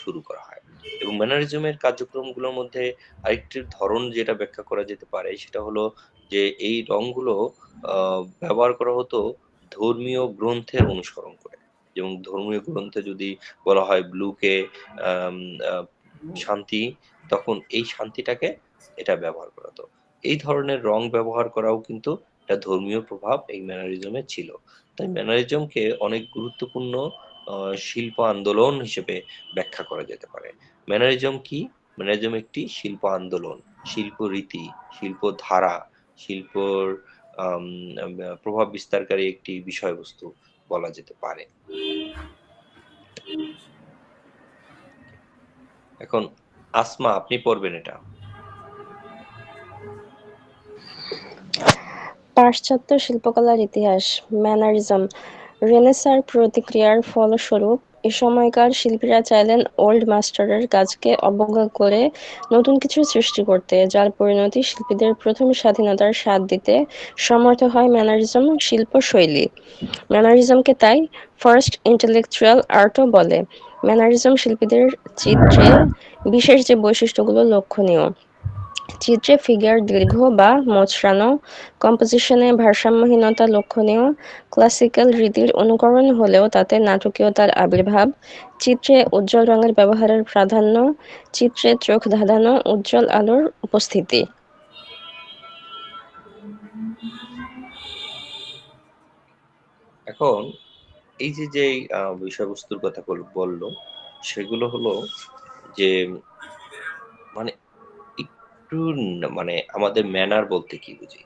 শুরু করা হয়। এবং ম্যানারিজমের কার্যক্রমগুলোর মধ্যে আরেকটি ধরন যেটা ব্যাখ্যা করা যেতে পারে সেটা হলো যে এই রংগুলো ব্যবহার করা হতো ধর্মীয় গ্রন্থের অনুসরণ করে। যেমন ধর্মীয় গ্রন্থে যদি বলা হয় ব্লুকে আম আ শান্তি, তখন এই শান্তিটাকে এটা ব্যবহার করা হতো। এই ধরনের রং ব্যবহার করাও কিন্তু একটা ধর্মীয় প্রভাব এই ম্যানারিজমে ছিল। তাই ম্যানারিজমকে অনেক গুরুত্বপূর্ণ আ শিল্প আন্দোলন হিসেবে ব্যাখ্যা করা যেতে পারে। ম্যানারিজম কি? ম্যানারিজম একটি শিল্প আন্দোলন, শিল্পরীতি, শিল্পধারা, শিল্পর আম প্রভাব বিস্তারকারী একটি বিষয়বস্তু বলা যেতে পারে। এখন আসমা আপনি পড়বেন এটা। পাশ্চাত্য শিল্পকলার ইতিহাস, ম্যানারিজম, রেনেসাঁর প্রতিক্রিয়ার ফলস্বরূপ এ সময়কার শিল্পীরা চাইলেন ওল্ড মাস্টারের কাজকে অবজ্ঞা করে নতুন কিছু সৃষ্টি করতে, যার পরিণতি শিল্পীদের প্রথম স্বাধীনতার স্বাদ দিতে সমর্থ হয় ম্যানারিজম শিল্পশৈলী। ম্যানারিজমকে তাই ফার্স্ট ইন্টেলেকচুয়াল আর্টও বলে। ম্যানারিজম শিল্পীদের চিত্রে বিশেষ যে বৈশিষ্ট্যগুলো লক্ষণীয়: চিত্রে ফিগার দীর্ঘ বা মোচড়ানো, কম্পোজিশনে ভারসাম্যহীনতা লক্ষণীয়, ক্লাসিক্যাল রীতির অনুকরণ হলেও তাতে নাটকীয়তার আবির্ভাব, চিত্রে উজ্জ্বল রঙের ব্যবহারের প্রাধান্য, চিত্রে চোখ ধাঁধানো উজ্জ্বল আলোর উপস্থিতি। এখন এই যে বিষয়বস্তুর কথা বলল, সেগুলো হলো যে মানে একটু মানে আমাদের ম্যানার বলতে কি বুঝি?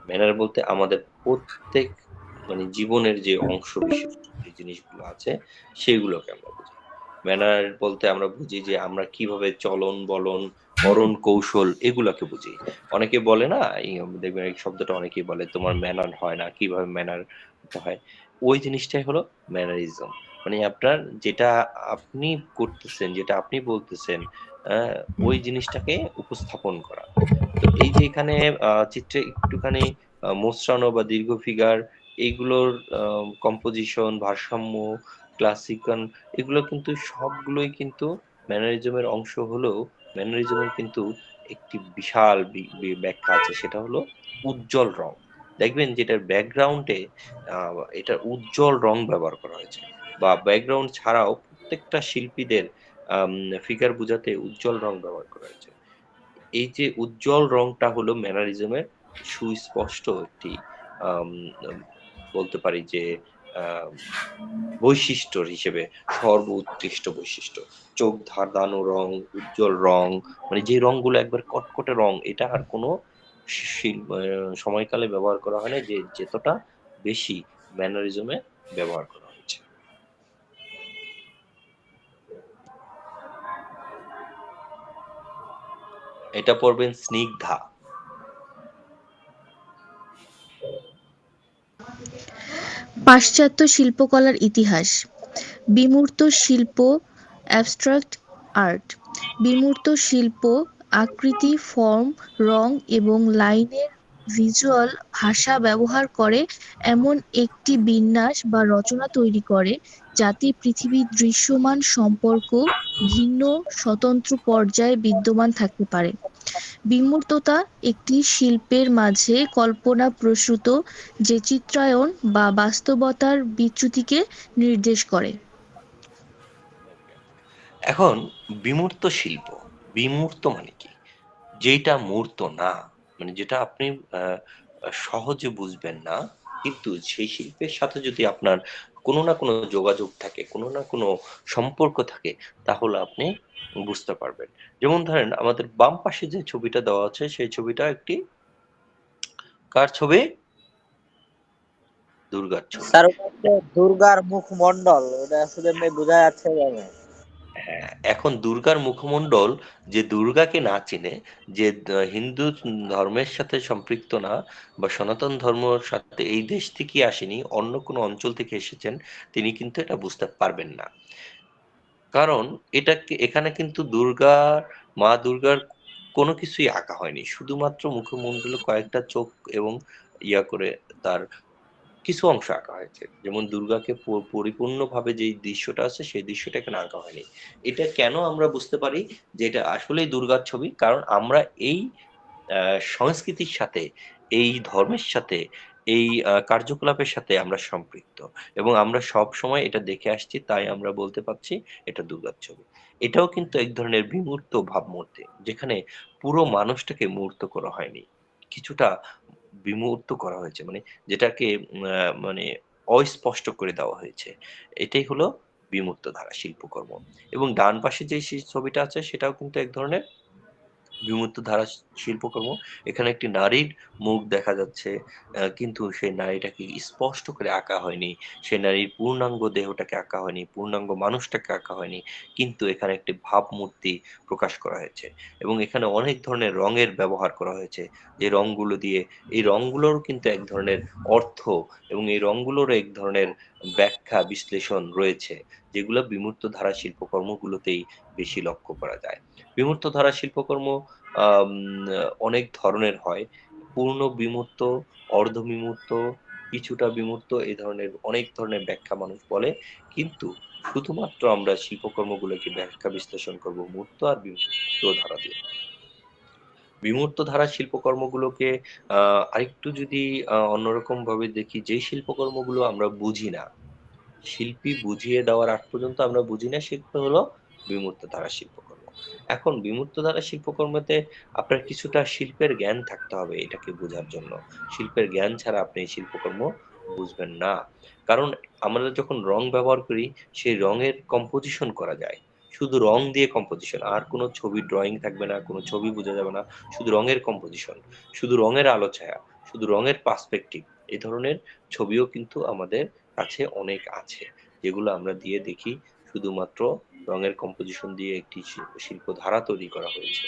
ম্যানার বলতে আমাদের প্রত্যেক জীবনের যে অংশ বিশেষ যে জিনিসগুলো আছে সেগুলোকে আমরা বুঝি। ম্যানার বলতে আমরা বুঝি যে আমরা কিভাবে চলন বলন, করণ কৌশল এগুলাকে বুঝি। অনেকে বলে না দেখবেন এই শব্দটা অনেকেই বলে তোমার ম্যানার হয় না, কিভাবে ম্যানার হয়? ওই জিনিসটাই হলো ম্যানারিজম। আপনার যেটা আপনি করতেছেন, যেটা আপনি বলতেছেন, আ ওই জিনিসটাকে উপস্থাপন করা। তো এই যে এখানে চিত্রে একটুখানি মোচড়ানো বা দীর্ঘ ফিগার এইগুলোর কম্পোজিশন, ভারসাম্য, ক্লাসিক্যাল এগুলো কিন্তু সবগুলোই কিন্তু ম্যানারিজমের অংশ হলেও ম্যানারিজমের কিন্তু একটি বিশাল ব্যাখ্যা আছে সেটা হলো উজ্জ্বল রং। দেখবেন যেটার ব্যাকগ্রাউন্ডে আ এটার উজ্জ্বল রং ব্যবহার করা হয়েছে। বা ব্যাকগ্রাউন্ড ছাড়াও প্রত্যেকটা শিল্পীদের আম ফিগার বোঝাতে উজ্জ্বল রং ব্যবহার করা হয়েছে। এই যে উজ্জ্বল রংটা হলো ম্যানারিজমের সুস্পষ্ট একটি আম আম বলতে পারি যে আ বৈশিষ্ট্য হিসেবে সর্বোৎকৃষ্ট বৈশিষ্ট্য। চোখ ধাঁধানো রং, উজ্জ্বল রং যে রংগুলো একবার কটকটে রং এটা আর কোনো শিল আ সময়কালে ব্যবহার করা হয় না যে যতটা বেশি ম্যানারিজমে ব্যবহার করা হয়েছে। এটা পড়বেন স্নিগ্ধা। পাশ্চাত্য শিল্পকলার ইতিহাস, বিমূর্ত শিল্প, অ্যাবস্ট্রাক্ট আর্ট। বিমূর্ত শিল্প আকৃতি, ফর্ম, রং এবং লাইনের ভিজুয়াল ভাষা ব্যবহার করে এমন একটি বিন্যাস বা রচনা তৈরি করে যাতে পৃথিবীর দৃশ্যমান সম্পর্ক ভিন্ন স্বতন্ত্র পর্যায়ে বিদ্যমান থাকতে পারে। বিমূর্ততা একটি শিল্পের মাঝে কল্পনাপ্রসূত যে চিত্রায়ন বা বাস্তবতার বিচ্যুতিকে নির্দেশ করে। এখন বিমূর্ত শিল্প, বিমূর্ত মানে কি? যেইটা মূর্ত না, যেটা আপনি আ আ সহজে বুঝবেন না, কিন্তু সেই শিল্পের সাথে যদি আপনার কোনো না কোনো যোগাযোগ থাকে, কোনো না কোনো সম্পর্ক থাকে, তাহলে আপনি বুঝতে পারবেন। যেমন ধরেন আমাদের বাম পাশে যে ছবিটা দেওয়া আছে, সেই ছবিটা একটি কার ছবি? দুর্গার ছবি। স্যার ওটা হচ্ছে দুর্গার মুখমণ্ডল, ওটা আসলে এমনি বোঝা যাচ্ছে না। হ্যাঁ, এখন দুর্গার মুখমণ্ডল যে দুর্গাকে না চিনে, যে হিন্দু ধর্মের সাথে সম্পৃক্ত না বা সনাতন ধর্মর সাথে এই দেশ থেকেই আসেনি, অন্য কোনো অঞ্চল থেকে এসেছেন, তিনি কিন্তু এটা বুঝতে পারবেন না। কারণ এখানে কিন্তু মা দুর্গার কোনো কিছুই আঁকা হয়নি। শুধুমাত্র মুখমণ্ডলে কয়েকটা চোখ এবং করে তার কিছু অংশ আঁকা হয়েছে। যেমন দুর্গাকে পরিপূর্ণভাবে যেই দৃশ্যটা আছে সেই দৃশ্যটা এখানে আঁকা হয়নি। এটা কেন আমরা বুঝতে পারি যে এটা আসলেই দুর্গার ছবি? কারণ আমরা এই সংস্কৃতির সাথে, এই ধর্মের সাথে, এই কার্যকলাপের সাথে আমরা সম্পৃক্ত এবং আমরা সবসময় এটা দেখে আসছি তাই আমরা বলতে পারছি এটা দুর্গার ছবি। এটাও কিন্তু এক ধরনের বিমূর্ত ভাবমূর্তি। যেখানে পুরো মানুষটাকে মূর্ত করা হয়নি। কিছুটা বিমূর্ত করা হয়েছে। মানে যেটাকে মানে অস্পষ্ট করে দেওয়া হয়েছে। এটাই হলো বিমূর্ত ধারা শিল্পকর্ম। এবং ডান পাশে যে ছবিটা আছে সেটাও কিন্তু এক ধরনের বিমূর্ত ধারা শিল্পকর্ম। এখানে একটি নারীর মুখ দেখা যাচ্ছে। কিন্তু সেই নারীটাকে স্পষ্ট করে আঁকা হয়নি। সেই নারীর পূর্ণাঙ্গ দেহটাকে আঁকা হয়নি, পূর্ণাঙ্গ মানুষটাকে আঁকা হয়নি। কিন্তু এখানে একটি ভাবমূর্তি প্রকাশ করা হয়েছে। এবং এখানে অনেক ধরনের রঙের ব্যবহার করা হয়েছে। যে রংগুলো দিয়ে এই রংগুলোরও কিন্তু এক ধরনের অর্থ এবং এই রংগুলোর এক ধরনের ব্যাখ্যা বিশ্লেষণ রয়েছে। যেগুলো বিমূর্ত ধারা শিল্পকর্মগুলোতেই বেশি লক্ষ্য করা যায়। বিমূর্ত ধারা শিল্পকর্ম আম অনেক ধরনের হয়। পূর্ণ বিমূর্ত, অর্ধ বিমূর্ত, কিছুটা বিমূর্ত এ ধরনের অনেক ধরনের ব্যাখ্যা মানুষ বলে। কিন্তু শুধুমাত্র আমরা শিল্পকর্মগুলোকে ব্যাখ্যা বিশ্লেষণ করব মূর্ত আর বিমূর্ত ধারা দিয়ে। বিমূর্ত ধারার শিল্পকর্মগুলোকে আ আরেকটু যদি অন্যরকমভাবে দেখি, যে শিল্পকর্মগুলো আমরা বুঝি না, শিল্পী বুঝিয়ে দেওয়ার আগ পর্যন্ত আমরা বুঝি না, সেগুলো হলো বিমূর্ত ধারার শিল্পকর্ম। এখন বিমূর্ত ধারার শিল্পকর্মতে আপনার কিছুটা শিল্পের জ্ঞান থাকতে হবে এটাকে বোঝার জন্য। শিল্পের জ্ঞান ছাড়া আপনি এই শিল্পকর্ম বুঝবেন না। কারণ আমরা যখন রং ব্যবহার করি, সেই রঙের কম্পোজিশন করা যায়। শুধু রং দিয়ে কম্পোজিশন। আর কোনো ছবির ড্রইং থাকবে না, কোনো ছবি বোঝা যাবে না। শুধু রঙের কম্পোজিশন, শুধু রঙের আলো ছায়া, শুধু রঙের পার্সপেক্টিভ। এ ধরনের ছবিও কিন্তু আমাদের কাছে অনেক আছে। যেগুলো আমরা দিয়ে দেখি শুধুমাত্র রঙের কম্পোজিশন দিয়ে একটি শিল্প ধারা তৈরি করা হয়েছে।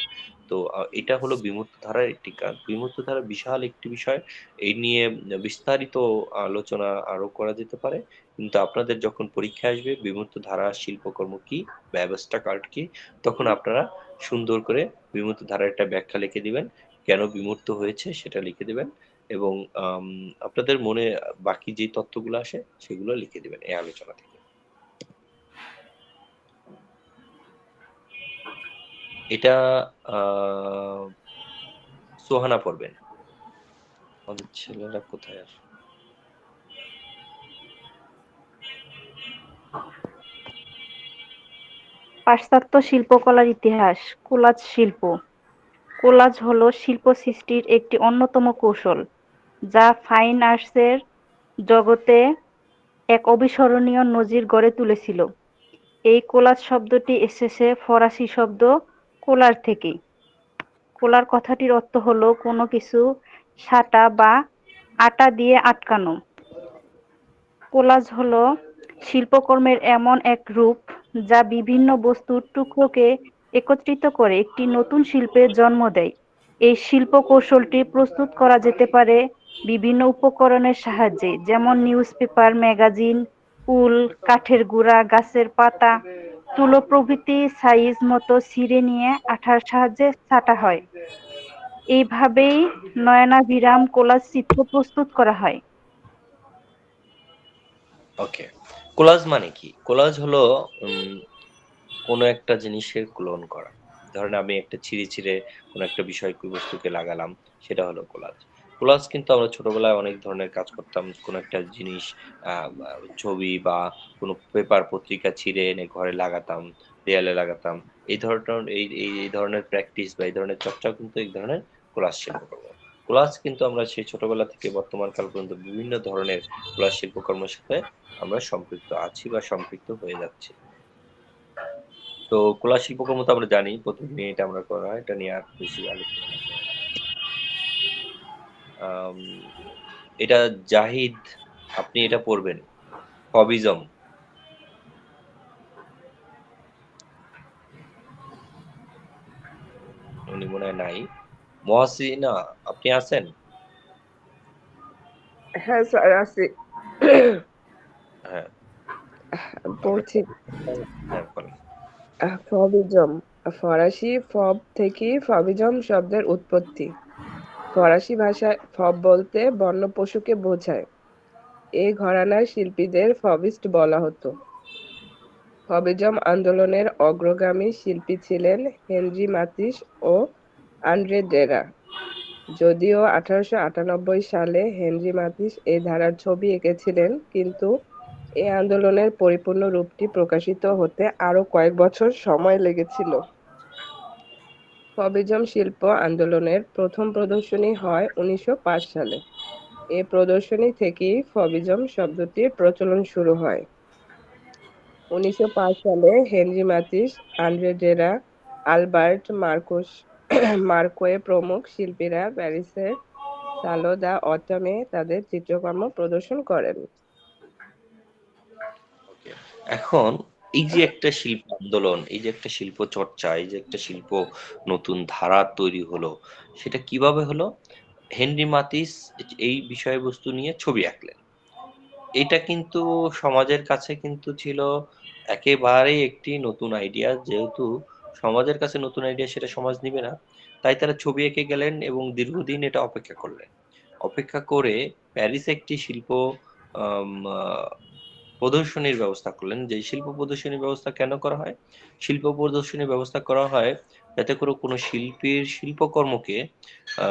তো এটা হলো বিমূর্ত ধারার একটি কাজ। বিমূর্ত ধারা বিশাল একটি বিষয়। এই নিয়ে বিস্তারিত আলোচনা আরো করা যেতে পারে। কিন্তু আপনাদের যখন পরীক্ষায় আসবে বিমূর্ত ধারা শিল্পকর্ম কি বা অ্যাবস্ট্রাক্ট আর্ট কি, তখন আপনারা সুন্দর করে বিমূর্ত ধারার একটা ব্যাখ্যা লিখে দিবেন। কেন বিমূর্ত হয়েছে সেটা লিখে দিবেন এবং আপনাদের মনে বাকি যে তথ্যগুলো আসে সেগুলো লিখে দিবেন এই আলোচনা থেকে। এটা সোহানা পড়বেন। আমাদের ছেলেরা কোথায় আর? পাশ্চাত্য শিল্পকলার ইতিহাস। কোলাজ শিল্প। কোলাজ হলো শিল্প সৃষ্টির একটি অন্যতম কৌশল, যা ফাইন আর্টসের জগতে এক অবিস্মরণীয় নজির গড়ে তুলেছিল। এই কোলাজ শব্দটি এসেছে ফরাসি শব্দ কোলার থেকে। কোলার কথাটির অর্থ হলো কোনো কিছু সাঁটা বা আটা দিয়ে আটকানো। কোলাজ হলো শিল্পকর্মের এমন এক রূপ যা বিভিন্ন বস্তুর টুকরোকে একত্রিত করে একটি নতুন শিল্পের জন্ম দেয়। এই শিল্প কৌশলটি প্রস্তুত করা যেতে পারে বিভিন্ন উপকরণের সাহায্যে, যেমন নিউজপেপার, ম্যাগাজিন, উল, কাঠের গুঁড়া, গাছের পাতা, তুলো প্রভৃতি সাইজ মতো ছিঁড়ে নিয়ে আঠার সাহায্যে ছাঁটা হয়। এইভাবেই নয়নাভিরাম কোলাজ চিত্র প্রস্তুত করা হয়। ওকে। কোলাজ মানে কি? কোলাজ হলো কোনো একটা জিনিসের ক্লোন করা। ধরেন আমি একটা ছিঁড়ে কোনো একটা বিষয়বস্তুকে লাগালাম, সেটা হলো কোলাজ। কোলাজ কিন্তু আমরা ছোটবেলায় অনেক ধরনের কাজ করতাম। কোনো একটা জিনিস আ আ ছবি বা কোনো পেপার পত্রিকা ছিঁড়ে এনে ঘরে লাগাতাম, দেয়ালে লাগাতাম। এই ধরনের প্র্যাকটিস বা এই ধরনের চর্চাও কিন্তু এক ধরনের কোলাজ শিল্পকর্ম। কোলাজ কিন্তু আমরা সেই ছোটবেলা থেকে বর্তমান কাল পর্যন্ত বিভিন্ন ধরনের কোলাজ শিল্পকর্মের সাথে আমরা সম্পৃক্ত আছি বা সম্পৃক্ত হয়ে যাচ্ছি। তো কোলাজ শিল্পকর্ম তো আমরা জানি প্রতিদিনই এটা আমরা করা হয়। এটা নিয়ে আর বেশি আলোচনা না করা। আম এটা জাহিদ, আপনি এটা পড়বেন। ফবিজম। উনি মনে হয় নাই। মহাসিনা, আপনি আছেন? হ্যাঁ স্যার আছি। হ্যাঁ, আমরা পড়ছি। হ্যাঁ, বলেন। ফবিজম ফরাসি ফব থেকে ফবিজম শব্দের উৎপত্তি। ফরাসি ভাষায় ফব বলতে বন্য পশুকে বোঝায়। এই ঘরানার শিল্পীদের ফবিস্ট বলা হতো। ফবিজম আন্দোলনের অগ্রগামী শিল্পী ছিলেন হেনরি মাতিস ও আন্দ্রে ডেরা। যদিও 1898 সালে হেনরি মাতিস এই ধারার ছবি এঁকেছিলেন, কিন্তু এই আন্দোলনের পরিপূর্ণ রূপটি প্রকাশিত হতে আরো কয়েক বছর সময় লেগেছিল। ফবিজম শিল্প আন্দোলনের প্রথম প্রদর্শনী হয় 1905 সালে। এই প্রদর্শনী থেকেই ফবিজম শব্দটির প্রচলন শুরু হয়। 1905 সালে হেনরি মাতিস, আন্দ্রে ডেরা, আলবার্ট মার্কোয়ে প্রমুখ শিল্পীরা প্যারিসের সালো দা অটমে তাদের চিত্রকর্ম প্রদর্শন করেন। এখন এই যে একটা শিল্প আন্দোলন, এই যে একটা শিল্প চর্চা, এই যে একটা শিল্প নতুন ধারা তৈরি হলো, সেটা কিভাবে হলো? হেনরি মাতিস এই বিষয়বস্তু নিয়ে ছবি আঁকলেন। এটা কিন্তু সমাজের কাছে কিন্তু ছিল একেবারেই একটি নতুন আইডিয়া। যেহেতু সমাজের কাছে নতুন আইডিয়া, সেটা সমাজ নিবে না। তাই তারা ছবি এঁকে গেলেন এবং দীর্ঘদিন এটা অপেক্ষা করলেন। অপেক্ষা করে প্যারিসে একটি শিল্প আম আ প্রদর্শনীর ব্যবস্থা করলেন। যে শিল্প প্রদর্শনীর ব্যবস্থা কেন করা হয়? শিল্প প্রদর্শনীর ব্যবস্থা করা হয় যাতে করে কোনো শিল্পীর শিল্পকর্মকে আ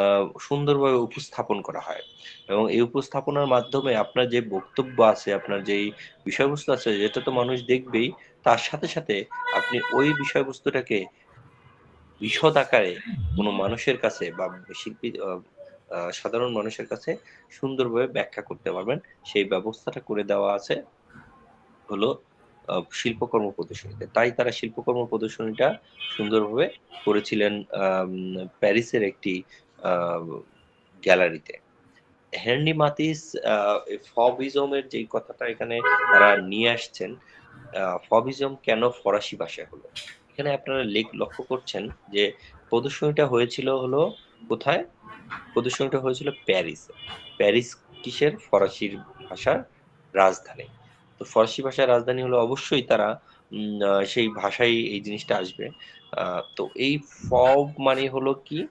সুন্দরভাবে উপস্থাপন করা হয়। এবং এই উপস্থাপনার মাধ্যমে আপনার যে বক্তব্য আছে, আপনার যেই বিষয়বস্তু আছে, যেটা তো মানুষ দেখবেই, তার সাথে, সাথে আপনি ওই বিষয়বস্তুটাকে বিশদ আকারে কোনো মানুষের কাছে বা শিল্পী আ আ সাধারণ মানুষের কাছে সুন্দরভাবে ব্যাখ্যা করতে পারবেন। সেই ব্যবস্থাটা করে দেওয়া আছে হলো শিল্পকর্ম প্রদর্শনীতে। তাই তারা শিল্পকর্ম প্রদর্শনীটা সুন্দরভাবে করেছিলেন প্যারিসের একটি আ গ্যালারিতে। হেনরি মাতিস আ ফবিজমের যেই কথাটা এখানে তারা নিয়ে আসছেন, ফবিজম কেন ফরাসি ভাষায় হলো? এখানে আপনারা লক্ষ্য করছেন যে প্রদর্শনীটা হয়েছিল হলো কোথায়? প্রদর্শনীটা হয়েছিল প্যারিসে। প্যারিস কিসের? ফরাসির ভাষার রাজধানী। তো ফরাসি ভাষার রাজধানী হলে অবশ্যই তারা সেই ভাষায় এই জিনিসটা আসবে। আ তো এই ফব মানে হলো কি?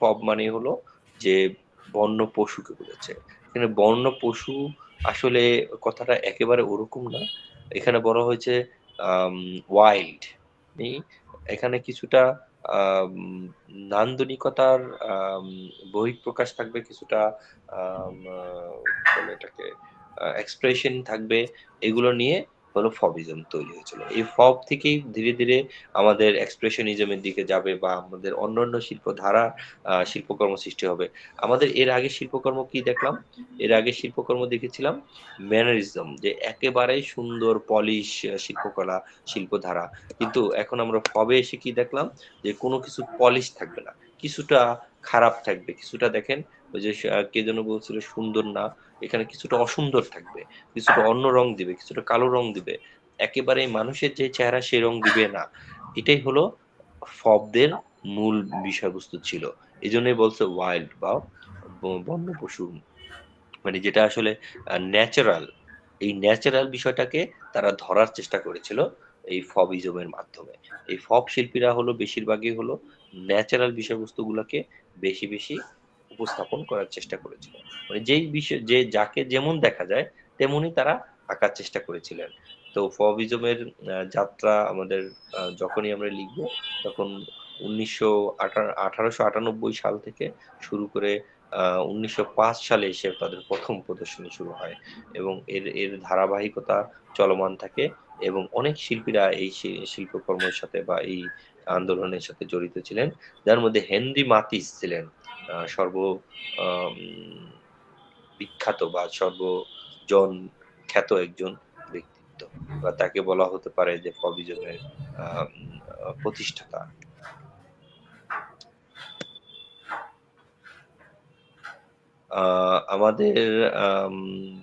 ফব মানে হলো যে বন্য পশুকে বোঝাচ্ছে। এখানে বন্য পশু আসলে কথাটা একেবারে ওরকম না। এখানে বলা হয়েছে আম ওয়াইল্ড। ই এখানে কিছুটা আম নান্দনিকতার আম বহিঃপ্রকাশ থাকবে, কিছুটা আম আ কি বলে এটাকে? এক্সপ্রেশন থাকবে। এগুলো নিয়ে হলো ফবিজম তৈরি হয়েছিল। এই ফব থেকেই ধীরে, ধীরে আমাদের এক্সপ্রেশনিজম এর দিকে যাবে বা আমাদের অন্যান্য শিল্পধারা শিল্পকর্ম সৃষ্টি হবে। আমাদের এর আগে শিল্পকর্ম কি দেখলাম? এর আগে শিল্পকর্ম দেখেছিলাম ম্যানারিজম, যে একেবারেই সুন্দর পলিশ শিল্পকলা, শিল্পধারা। কিন্তু এখন আমরা ফবে এসে কি দেখলাম? যে কোন কিছু পলিশ থাকবে না। কিছুটা খারাপ থাকবে। কিছুটা দেখেন ওই যে কে যেন বলছিল সুন্দর না, এখানে কিছুটা অসুন্দর থাকবে। কিছুটা অন্য রং দিবে, কিছুটা কালো রং দিবে। একেবারে মানুষের যে চেহারা সে রং দিবে না। এটাই হলো ফবদের মূল বিষয়বস্তু ছিল। এজন্যই বলছে ওয়াইল্ড বা বন্য পশু। মানে যেটা আসলে ন্যাচারাল। এই ন্যাচারাল বিষয়টাকে তারা ধরার চেষ্টা করেছিল এই ফবিজম এর মাধ্যমে। এই ফব শিল্পীরা হলো বেশিরভাগই হলো ন্যাচারাল বিষয়বস্তুগুলোকে বেশি, বেশি উপস্থাপন করার চেষ্টা করেছিল। মানে যেই বিষয় যে যাকে যেমন দেখা যায় তেমনই তারা আঁকার চেষ্টা করেছিলেন। তো ফবিজমের যাত্রা আমাদের যখনই আমরা লিখব তখন 1898 সাল থেকে শুরু করে ১৯০৫ সালে এসে তাদের ১ম প্রদর্শনী শুরু হয় এবং এর এর ধারাবাহিকতা চলমান থাকে এবং অনেক শিল্পীরা এই শিল্পকর্মের সাথে বা এই আন্দোলনের সাথে জড়িত ছিলেন। যার মধ্যে হেনরি মাতিস ছিলেন সর্ব আম বিখ্যাত বা সর্বজন খ্যাত একজন ব্যক্তিত্ব। বা তাকে বলা হতে পারে যে ফবিজমের আম প্রতিষ্ঠাতা। আ আমাদের আম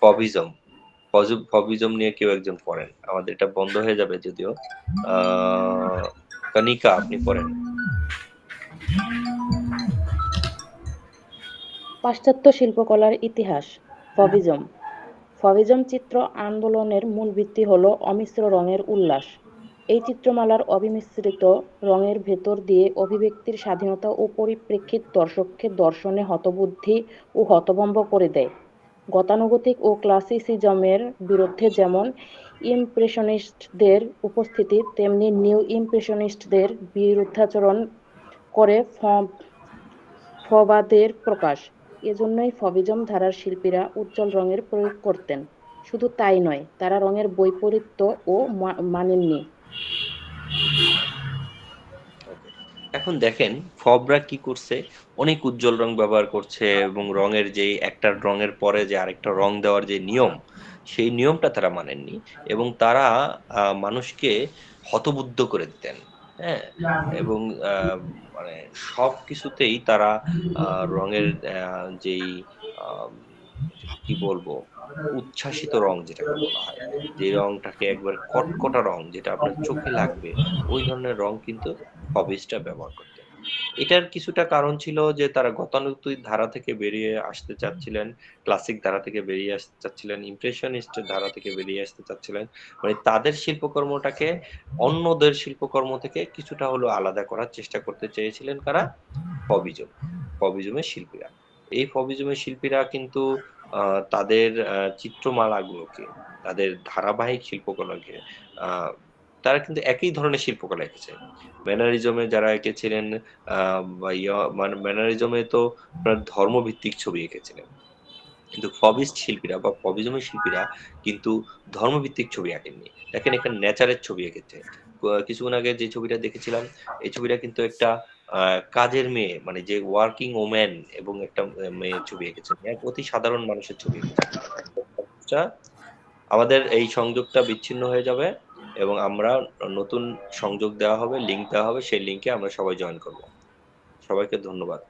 ফবিজম, ফবিজম নিয়ে কেউ একজন পড়েন। আমাদের এটা বন্ধ হয়ে যাবে যদিও। আ কনিকা আপনি পড়েন। পাশ্চাত্য শিল্পকলার ইতিহাস। ফবিজম ফবিজম চিত্র আন্দোলনের মূল ভিত্তি হল অমিশ্র রঙের উল্লাস। এই চিত্রমালার অবিমিশ্রিত রঙের ভেতর দিয়ে অভিব্যক্তির স্বাধীনতা ও পরিপ্রেক্ষিত দর্শককে দর্শনে হতবুদ্ধি ও হতভম্ব করে দেয়। গতানুগতিক ও ক্লাসিসিজমের বিরুদ্ধে যেমন ইমপ্রেশনিস্টদের উপস্থিতি, তেমনি নিউ ইমপ্রেশনিস্টদের বিরুদ্ধাচরণ করে ফবাদের প্রকাশ। এজন্যই ফবিজম ধারার শিল্পীরা উজ্জ্বল রঙের প্রয়োগ করতেন। শুধু তাই নয়, তারা রঙের বৈপরীত্যও মানেননি। ওকে। এখন দেখেন ফবরা কি করছে, অনেক উজ্জ্বল রং ব্যবহার করছে এবং রঙের যে একটা রঙের পরে যে আরেকটা রং দেওয়ার যে নিয়ম, সেই নিয়মটা তারা মানেননি এবং তারা মানুষকে হতবুদ্ধ করে দিতেন। হ্যাঁ? এবং মানে সবকিছুতেই তারা রঙের যেই আম কি বলবো? উচ্ছ্বাসিত রং যেটাকে বলা হয়। যে রংটাকে একবারে কটকটা রং যেটা আপনার চোখে লাগবে, ওই ধরনের রং কিন্তু হবিসটা ব্যবহার করতেন। এটার কিছুটা কারণ ছিল যে তারা গতানুগতিক ধারা থেকে বেরিয়ে আসতে চাচ্ছিলেন, ক্লাসিক ধারা থেকে বেরিয়ে আসতে চাচ্ছিলেন, ইমপ্রেশনিস্ট এর ধারা থেকে বেরিয়ে আসতে চাচ্ছিলেন। মানে তাদের শিল্পকর্মটাকে অন্যদের শিল্পকর্ম থেকে কিছুটা হলেও আলাদা করার চেষ্টা করতে চেয়েছিলেন কারা? ফবিজম। ফবিজমের শিল্পীরা। এই ফবিজমের শিল্পীরা কিন্তু তাদের চিত্রমালাগুলোকে, তাদের ধারাবাহিক শিল্পকলাকে আ তারা কিন্তু একই ধরনের শিল্পকলা এঁকেছে। ম্যানারিজমে যারা এঁকেছিলেন আ বা মানে ম্যানারিজমে তো আপনার ধর্মভিত্তিক ছবি এঁকেছিলেন। কিন্তু ফবিস্ট শিল্পীরা বা ফবিজমের শিল্পীরা কিন্তু ধর্মভিত্তিক ছবি আঁকেননি। দেখেন এখানে নেচারের ছবি এঁকেছে। কিছুক্ষণ আগে যে ছবিটা দেখেছিলাম, এই ছবিটা কিন্তু একটা আ কাজের মেয়ে মানে যে ওয়ার্কিং ওম্যান এবং একটা মেয়ের ছবি এঁকেছেন। এক অতি সাধারণ মানুষের ছবি এঁকেছেন। টা আমাদের এই সংযোগটা বিচ্ছিন্ন হয়ে যাবে এবং আমরা নতুন সংযোগ দেওয়া হবে, লিংক দেওয়া হবে। সেই লিংকে আমরা সবাই জয়েন করব। সবাইকে ধন্যবাদ।